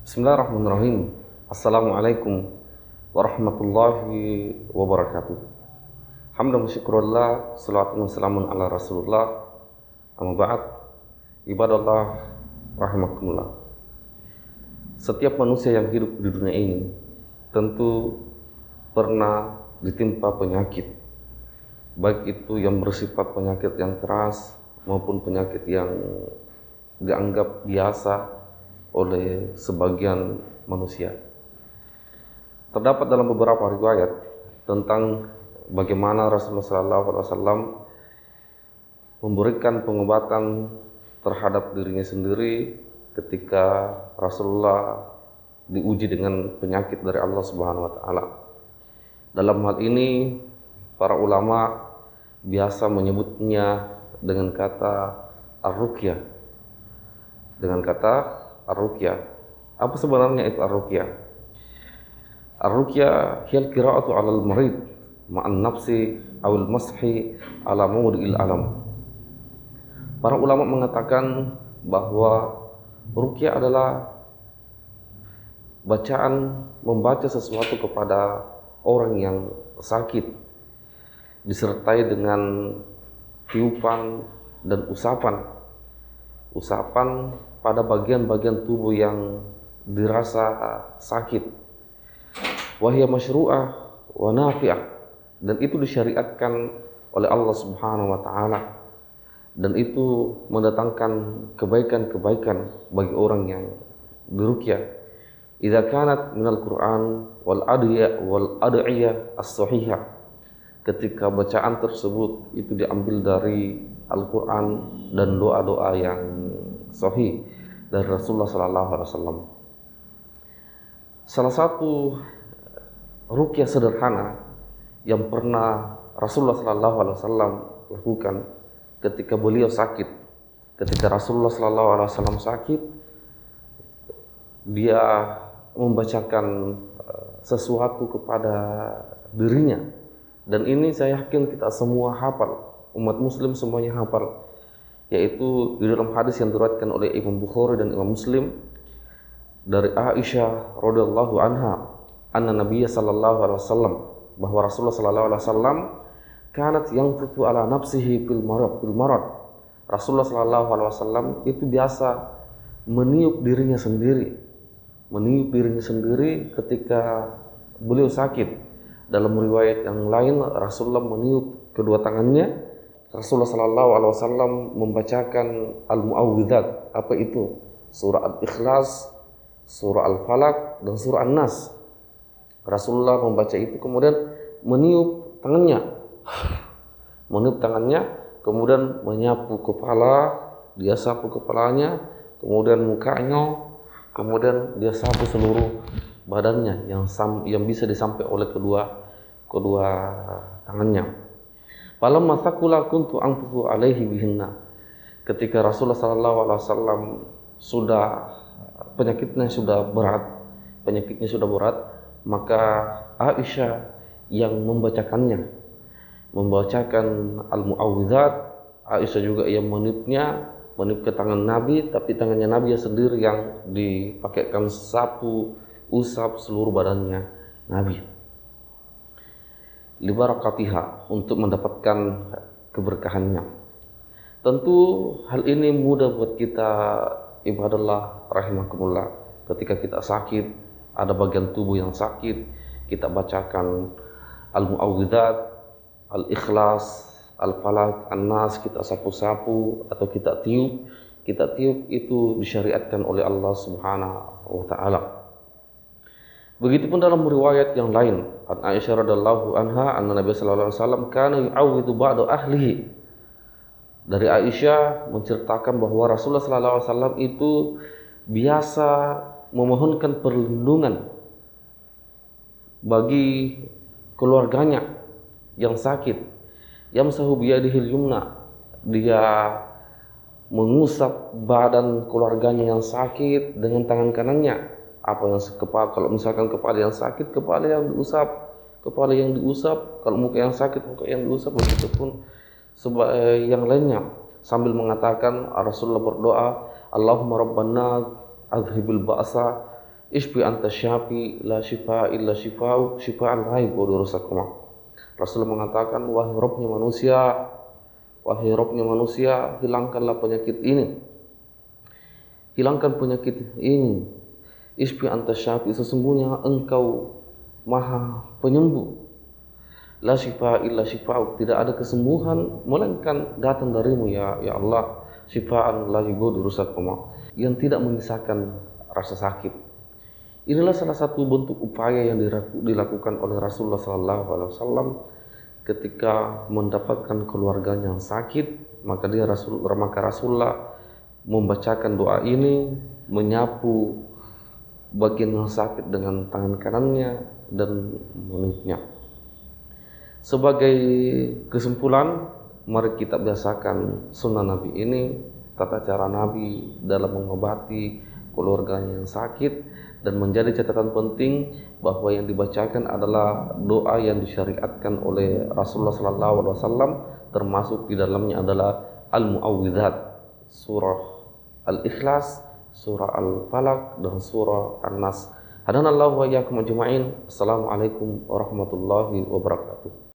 Bismillahirrahmanirrahim. Assalamualaikum warahmatullahi wabarakatuh. Hamdan wa syukrulillah, salawatun wassalamun ala rasulullah. Amma ba'd, ibadallah rahimakumullah. Setiap manusia yang hidup di dunia ini tentu pernah ditimpa penyakit, baik itu yang bersifat penyakit yang keras maupun penyakit yang dianggap biasa oleh sebagian manusia. Terdapat dalam beberapa riwayat tentang bagaimana Rasulullah SAW memberikan pengobatan terhadap dirinya sendiri ketika Rasulullah diuji dengan penyakit dari Allah Subhanahu wa taala. Dalam hal ini para ulama biasa menyebutnya dengan kata ar-ruqyah. Dengan kata ar-ruqyah. Apa sebenarnya itu ar-ruqyah? Ar-ruqyah hiya al-qira'atu 'ala al-marid ma'an nafsi aw al-mashi 'ala mawdi'il alam. Para ulama mengatakan bahwa ruqyah adalah bacaan membaca sesuatu kepada orang yang sakit disertai dengan tiupan dan usapan pada bagian-bagian tubuh yang dirasa sakit. Wahya masyru'ah wa nafi'ah, dan itu disyariatkan oleh Allah Subhanahu wa taala, dan itu mendatangkan kebaikan-kebaikan bagi orang yang diruqyah. Idza kanat minal Qur'an wal ad'iyah as-sahihah, ketika bacaan tersebut itu diambil dari Al-Quran dan doa-doa yang sahih dari Rasulullah SAW. Salah satu ruqyah sederhana yang pernah Rasulullah SAW lakukan ketika beliau sakit. Ketika Rasulullah SAW sakit, dia membacakan sesuatu kepada dirinya, dan ini saya yakin kita semua hafal. Umat muslim semuanya hafal, yaitu di dalam hadis yang diriwayatkan oleh Imam Bukhari dan Imam Muslim dari Aisyah radhiyallahu anha, anna Nabiy sallallahu alaihi wasallam, bahwa Rasulullah sallallahu alaihi wasallam kanat yanfutu ala nafsihi fil marad. Rasulullah sallallahu alaihi wasallam itu biasa meniup dirinya sendiri ketika beliau sakit. Dalam riwayat yang lain Rasulullah meniup kedua tangannya. Rasulullah sallallahu alaihi wasallam membacakan al-mu'awwidzat. Apa itu? Surah Al-Ikhlas, surah Al-Falaq, dan surah An-Nas. Rasulullah membaca itu kemudian meniup tangannya, kemudian menyapu kepala, dia sapu kepalanya, kemudian mukanya, kemudian dia sapu seluruh badannya yang bisa disampai oleh kedua tangannya. Falamma thaqula kuntu anfusu alaihi bihinna. Ketika Rasulullah sallallahu alaihi wasallam penyakitnya sudah berat, maka Aisyah yang membacakan al-mu'awwidzat. Aisyah juga yang meniup ke tangan Nabi, tapi tangannya Nabi sendiri yang dipakaikan sapu usap seluruh badannya Nabi. Libarakatiha, untuk mendapatkan keberkahannya. Tentu hal ini mudah buat kita, ibadallah rahimakumullah. Ketika kita sakit, ada bagian tubuh yang sakit, kita bacakan al-mu'awwidzat, al-ikhlas, al-falaq, an-nas, kita sapu-sapu atau kita tiup itu disyariatkan oleh Allah Subhanahu wa taala. Begitupun dalam riwayat yang lain, an Aisyah radhiyallahu anha, anna Nabi sallallahu alaihi wasallam kana yu'awwidhu ba'da ahlihi. Dari Aisyah menceritakan bahwa Rasulullah sallallahu alaihi wasallam itu biasa memohonkan perlindungan bagi keluarganya yang sakit. Yamsahu biyadihil yumna, dia mengusap badan keluarganya yang sakit dengan tangan kanannya. Kalau misalkan kepala yang sakit, kepala yang diusap, kalau muka yang sakit, muka yang diusap, begitupun yang lainnya, sambil mengatakan Rasulullah berdoa, Allahumma rabbana adhibil ba'sa Isbi anta syafi la shifa illa shifa'u shifa'an la yughadiru saqama. Rasul mengatakan, wahai Robnya manusia, hilangkanlah penyakit ini. Hilangkan penyakit ini. Isbi anta syafi, sesungguhnya engkau maha penyembuh. La shifa illa shifa'u, tidak ada kesembuhan melainkan datang darimu ya Allah. Shifa'an la yughadiru saqama, yang tidak menyisakan rasa sakit. Inilah salah satu bentuk upaya yang dilakukan oleh Rasulullah SAW ketika mendapatkan keluarganya yang sakit, maka Rasulullah membacakan doa ini, menyapu bagian yang sakit dengan tangan kanannya dan menitnya. Sebagai kesimpulan, mari kita biasakan sunnah Nabi ini, tata cara Nabi dalam mengobati keluarganya yang sakit, dan menjadi catatan penting bahwa yang dibacakan adalah doa yang disyariatkan oleh Rasulullah SAW, termasuk di dalamnya adalah Al-Mu'awwidhat, surah Al-Ikhlas, surah Al-Falaq, dan surah An-Nas. Hadanallahu wa iyyakum ajma'in. Assalamualaikum warahmatullahi wabarakatuh.